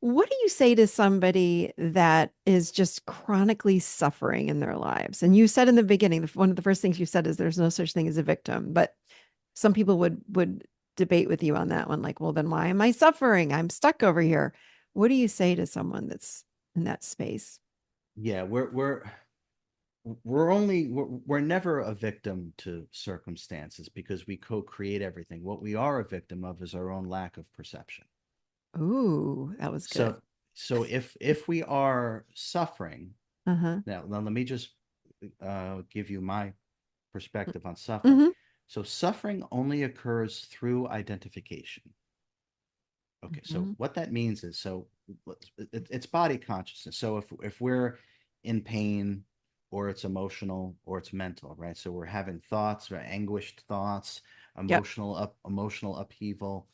What do you say to somebody that is just chronically suffering in their lives? And you said in the beginning, one of the first things you said is there's no such thing as a victim, but some people would debate with you on that one, like, well, then why am I suffering? I'm stuck over here. What do you say to someone that's in that space? Yeah, we're never a victim to circumstances because we co-create everything. What we are a victim of is our own lack of perception. Ooh, that was good. So so if we are suffering, Uh-huh. now let me just give you my perspective on suffering. Mm-hmm. So suffering only occurs through identification. Okay, so Mm-hmm. what that means is it's body consciousness. So if we're in pain or it's emotional or it's mental, right? So we're having thoughts or anguished thoughts, Yep. emotional upheaval,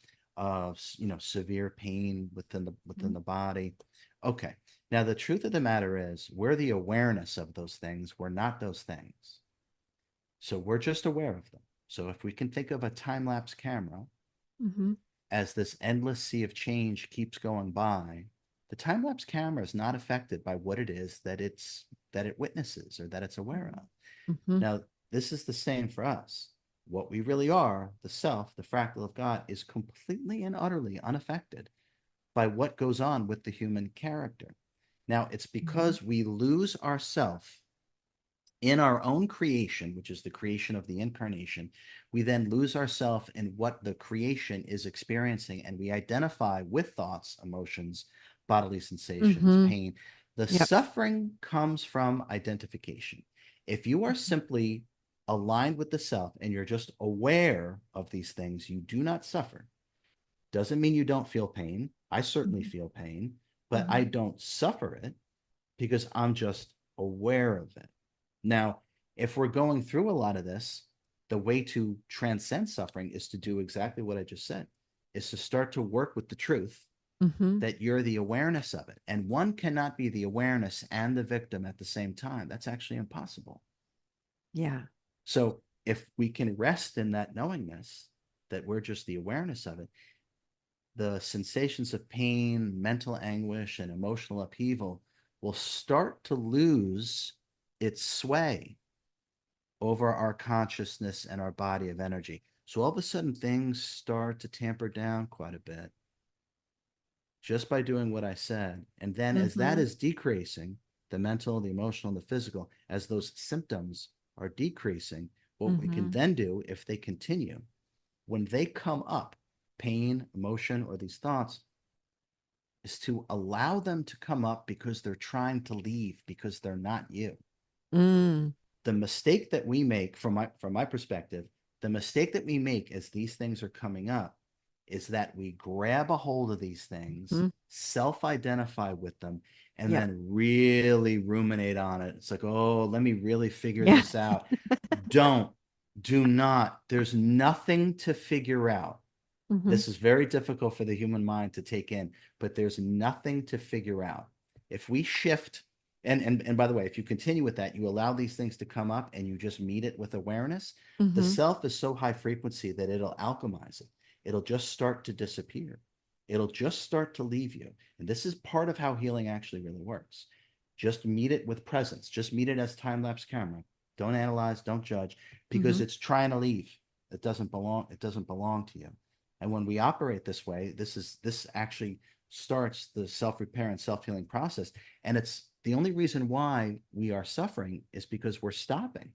severe pain within the body. Okay. Now the truth of the matter is we're the awareness of those things. We're not those things. So we're just aware of them. So if we can think of a time-lapse camera Mm-hmm. as this endless sea of change keeps going by, the time lapse camera is not affected by what it is that it witnesses or that it's aware of. Mm-hmm. Now, this is the same for us. What we really are, the self, the fractal of God, is completely and utterly unaffected by what goes on with the human character. Now, it's Mm-hmm. because we lose ourself in our own creation, which is the creation of the incarnation, we then lose ourselves in what the creation is experiencing, and we identify with thoughts, emotions, bodily sensations, Mm-hmm. pain. The Yep. suffering comes from identification. If you are Mm-hmm. simply aligned with the self and you're just aware of these things, you do not suffer. Doesn't mean you don't feel pain. I certainly feel pain, but Mm-hmm. I don't suffer it because I'm just aware of it. Now, if we're going through a lot of this, the way to transcend suffering is to do exactly what I just said, is to start to work with the truth Mm-hmm. that you're the awareness of it. And one cannot be the awareness and the victim at the same time. That's actually impossible. Yeah. So if we can rest in that knowingness that we're just the awareness of it, the sensations of pain, mental anguish, and emotional upheaval will start to lose its sway over our consciousness and our body of energy. So all of a sudden, things start to tamper down quite a bit just by doing what I said. And then, as that Mm-hmm. is decreasing, the mental, the emotional, and the physical, as those symptoms are decreasing, what we can Mm-hmm. then do if they continue, when they come up, pain, emotion, or these thoughts, is to allow them to come up because they're trying to leave because they're not you. Mm. The mistake that we make from my perspective, the mistake that we make as these things are coming up is that we grab a hold of these things, Mm-hmm. self-identify with them, and Yep. then really ruminate on it. It's like, oh, let me really figure Yeah. this out. Don't, do not. There's nothing to figure out. Mm-hmm. This is very difficult for the human mind to take in, but there's nothing to figure out. If we shift, and by the way, if you continue with that, you allow these things to come up and you just meet it with awareness, the Mm-hmm. self is so high frequency that it'll alchemize it. It'll just start to disappear. It'll just start to leave you. And this is part of how healing actually really works. Just meet it with presence. Just meet it as time lapse camera. Don't analyze, don't judge, because Mm-hmm. it's trying to leave. It doesn't belong. It doesn't belong to you. And when we operate this way, this actually starts the self-repair and self-healing process. And it's the only reason why we are suffering is because we're stopping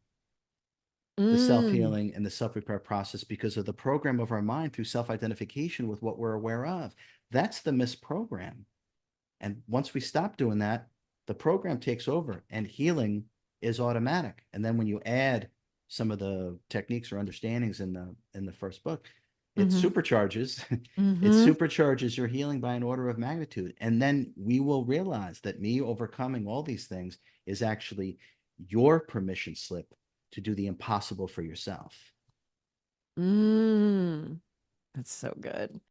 the Mm. self-healing and the self-repair process because of the program of our mind through self-identification with what we're aware of. That's the misprogram. And once we stop doing that, the program takes over and healing is automatic. And then when you add some of the techniques or understandings in the first book, it Mm-hmm. supercharges it Mm-hmm. supercharges your healing by an order of magnitude. And then we will realize that me overcoming all these things is actually your permission slip to do the impossible for yourself. Mm. That's so good.